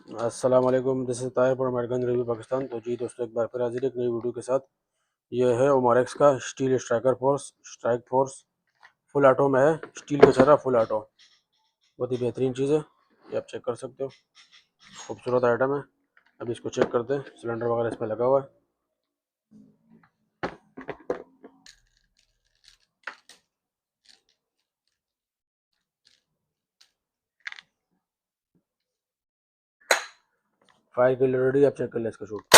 अस्सलाम वालेकुम, this is Tahir from American review Pakistan. तो जी दोस्तों, एक बार फिर हाजिर एक नई वीडियो के साथ। ये है ओमार एक्स का steel strike force. Full auto में है, स्टील का चल रहा फुल ऑटो। बहुत ही बेहतरीन चीज़ है, ये आप चेक कर सकते हो। खूबसूरत आइटम है। अब इसको चेक करते हैं, सिलेंडर वगैरह इसमें लगा हुआ है। फायर के लिए रेडी, आप चेक कर लें इसका शूट।